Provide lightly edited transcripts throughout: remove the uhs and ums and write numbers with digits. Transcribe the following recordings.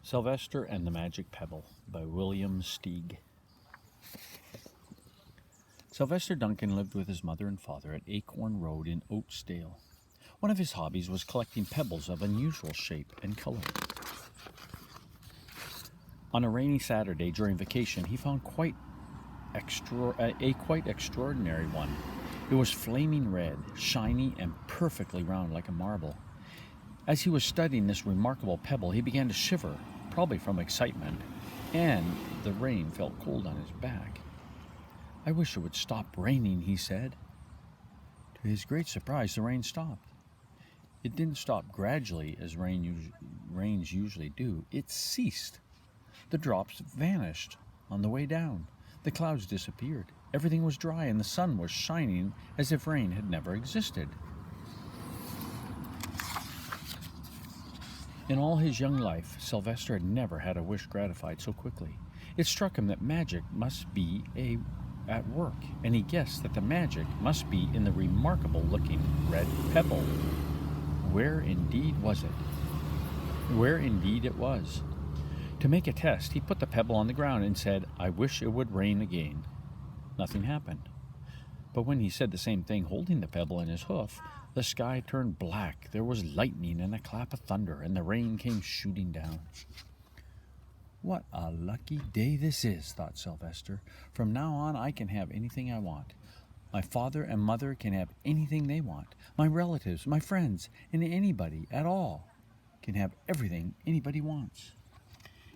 Sylvester and the Magic Pebble by William Steig. Sylvester Duncan lived with his mother and father at Acorn Road in Oatsdale. One of his hobbies was collecting pebbles of unusual shape and color. On a rainy Saturday during vacation, he found a quite extraordinary one. It was flaming red, shiny, and perfectly round like a marble. As he was studying this remarkable pebble, he began to shiver, probably from excitement, and the rain felt cold on his back. "I wish it would stop raining," he said. To his great surprise, the rain stopped. It didn't stop gradually as rains usually do. It ceased. The drops vanished on the way down. The clouds disappeared. Everything was dry, and the sun was shining as if rain had never existed. In all his young life, Sylvester had never had a wish gratified so quickly. It struck him that magic must be at work, and he guessed that the magic must be in the remarkable-looking red pebble. Where indeed was it? Where indeed it was. To make a test, he put the pebble on the ground and said, "I wish it would rain again." Nothing happened. But when he said the same thing holding the pebble in his hoof, the sky turned black, there was lightning and a clap of thunder, and the rain came shooting down. "What a lucky day this is," thought Sylvester. "From now on I can have anything I want. My father and mother can have anything they want. My relatives, my friends, and anybody at all can have everything anybody wants."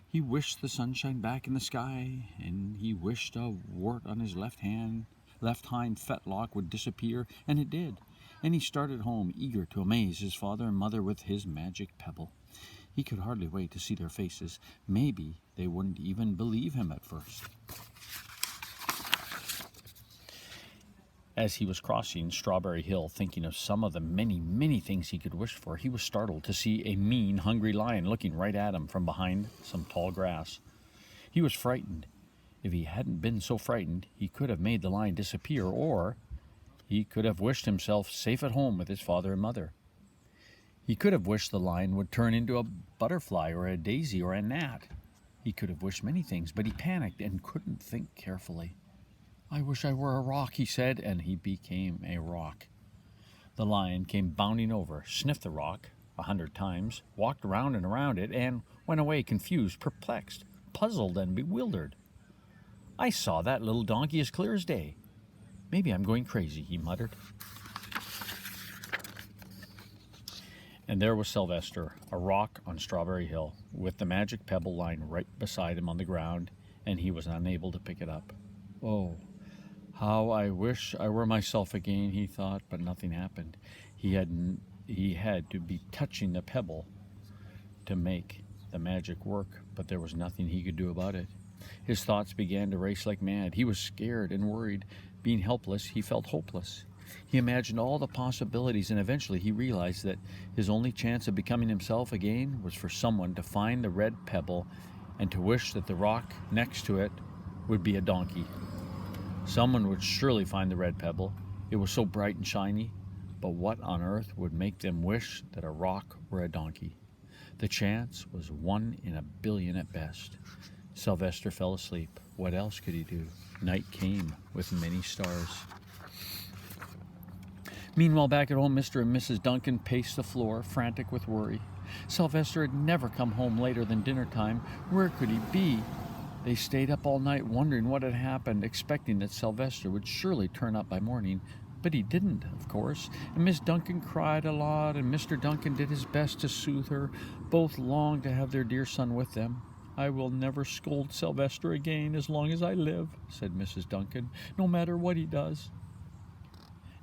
He wished the sunshine back in the sky, and he wished a wart on his left hind fetlock would disappear, and it did. And he started home, eager to amaze his father and mother with his magic pebble. He could hardly wait to see their faces. Maybe they wouldn't even believe him at first. As he was crossing Strawberry Hill, thinking of some of the many, many things he could wish for, he was startled to see a mean, hungry lion looking right at him from behind some tall grass. He was frightened. If he hadn't been so frightened, he could have made the lion disappear, or he could have wished himself safe at home with his father and mother. He could have wished the lion would turn into a butterfly or a daisy or a gnat. He could have wished many things, but he panicked and couldn't think carefully. "I wish I were a rock," he said, and he became a rock. The lion came bounding over, sniffed the rock 100 times, walked around and around it, and went away confused, perplexed, puzzled, and bewildered. "I saw that little donkey as clear as day. Maybe I'm going crazy," he muttered. And there was Sylvester, a rock on Strawberry Hill, with the magic pebble lying right beside him on the ground, and he was unable to pick it up. "Oh, how I wish I were myself again," he thought, but nothing happened. He had to be touching the pebble to make the magic work, but there was nothing he could do about it. His thoughts began to race like mad. He was scared and worried. Being helpless, he felt hopeless. He imagined all the possibilities, and eventually he realized that his only chance of becoming himself again was for someone to find the red pebble and to wish that the rock next to it would be a donkey. Someone would surely find the red pebble. It was so bright and shiny. But what on earth would make them wish that a rock were a donkey? The chance was 1 in a billion at best. Sylvester fell asleep. What else could he do? Night came with many stars. Meanwhile, back at home, Mr. and Mrs. Duncan paced the floor, frantic with worry. Sylvester had never come home later than dinner time. Where could he be? They stayed up all night wondering what had happened, expecting that Sylvester would surely turn up by morning. But he didn't, of course, and Miss Duncan cried a lot, and Mr. Duncan did his best to soothe her. Both longed to have their dear son with them. "I will never scold Sylvester again as long as I live," said Mrs. Duncan, "no matter what he does."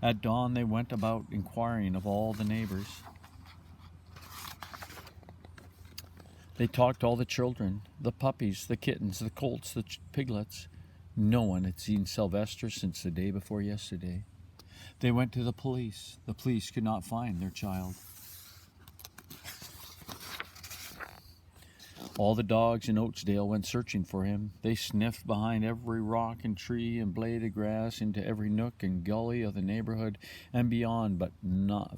At dawn they went about inquiring of all the neighbors. They talked to all the children, the puppies, the kittens, the colts, the piglets. No one had seen Sylvester since the day before yesterday. They went to the police. The police could not find their child. All the dogs in Oatsdale went searching for him. They sniffed behind every rock and tree and blade of grass into every nook and gully of the neighborhood and beyond, but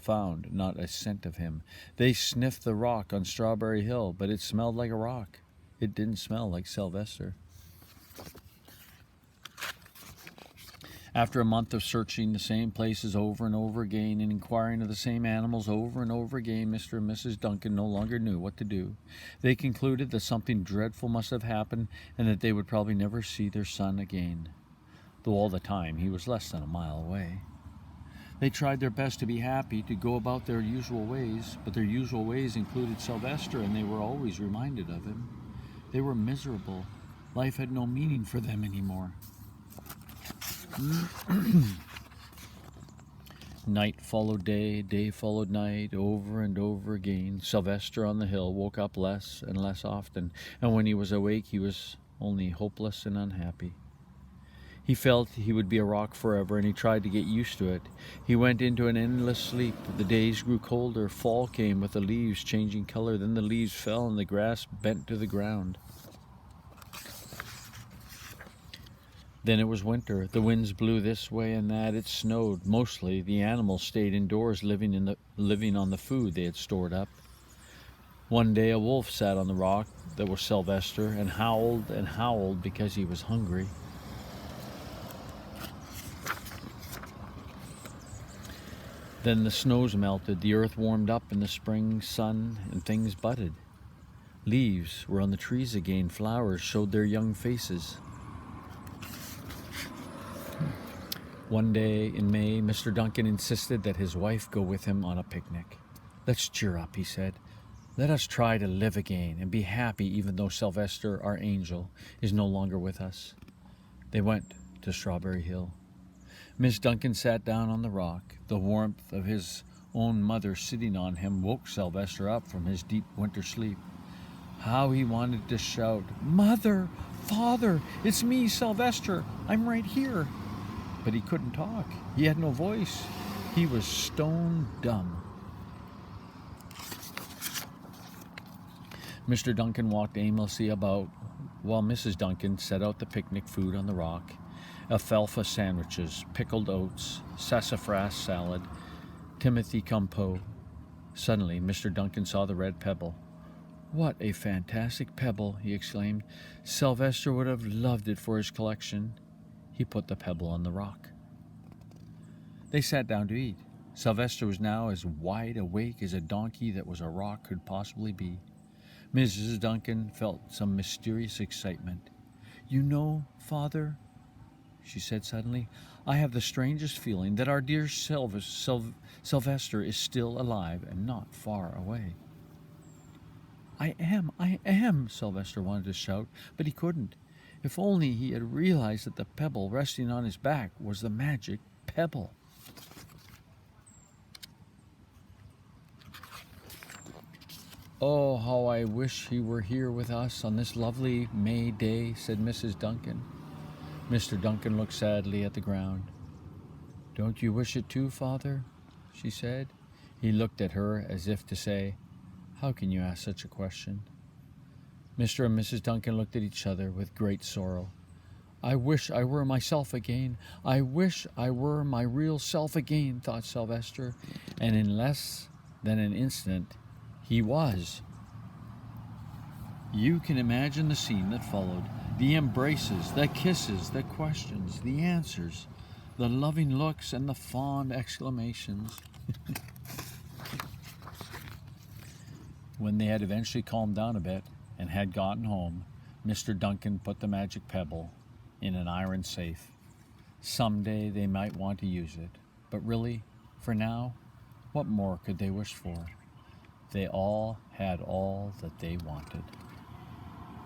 found not a scent of him. They sniffed the rock on Strawberry Hill, but it smelled like a rock. It didn't smell like Sylvester. After a month of searching the same places over and over again and inquiring of the same animals over and over again, Mr. and Mrs. Duncan no longer knew what to do. They concluded that something dreadful must have happened and that they would probably never see their son again, though all the time he was less than a mile away. They tried their best to be happy, to go about their usual ways, but their usual ways included Sylvester, and they were always reminded of him. They were miserable. Life had no meaning for them anymore. Night followed day, day followed night, over and over again. Sylvester on the hill woke up less and less often, and when he was awake he was only hopeless and unhappy. He felt he would be a rock forever, and he tried to get used to it. He went into an endless sleep. The days grew colder. Fall came with the leaves changing color. Then the leaves fell and the grass bent to the ground. Then it was winter. The winds blew this way and that. It snowed. Mostly the animals stayed indoors, living on the food they had stored up. One day a wolf sat on the rock that was Sylvester and howled because he was hungry. Then the snows melted, the earth warmed up in the spring sun, and things budded. Leaves were on the trees again. Flowers showed their young faces. One day in May, Mr. Duncan insisted that his wife go with him on a picnic. "Let's cheer up," he said. "Let us try to live again and be happy even though Sylvester, our angel, is no longer with us." They went to Strawberry Hill. Miss Duncan sat down on the rock. The warmth of his own mother sitting on him woke Sylvester up from his deep winter sleep. How he wanted to shout, "Mother! Father! It's me, Sylvester! I'm right here!" But he couldn't talk. He had no voice. He was stone dumb. Mr. Duncan walked aimlessly about while Mrs. Duncan set out the picnic food on the rock: alfalfa sandwiches, pickled oats, sassafras salad, timothy compote. Suddenly, Mr. Duncan saw the red pebble. "What a fantastic pebble!" he exclaimed. "Sylvester would have loved it for his collection." He put the pebble on the rock. They sat down to eat. Sylvester was now as wide awake as a donkey that was a rock could possibly be. Mrs. Duncan felt some mysterious excitement. "You know, Father," she said suddenly, "I have the strangest feeling that our dear Sylvester is still alive and not far away." I am, Sylvester wanted to shout, but he couldn't. If only he had realized that the pebble resting on his back was the magic pebble. "Oh, how I wish he were here with us on this lovely May day," said Mrs. Duncan. Mr. Duncan looked sadly at the ground. "Don't you wish it too, Father?" she said. He looked at her as if to say, "How can you ask such a question?" Mr. and Mrs. Duncan looked at each other with great sorrow. "I wish I were myself again. I wish I were my real self again," thought Sylvester, and in less than an instant he was. You can imagine the scene that followed: the embraces, the kisses, the questions, the answers, the loving looks, and the fond exclamations. When they had eventually calmed down a bit and had gotten home, Mr. Duncan put the magic pebble in an iron safe. Someday they might want to use it, but really, for now, what more could they wish for? They all had all that they wanted.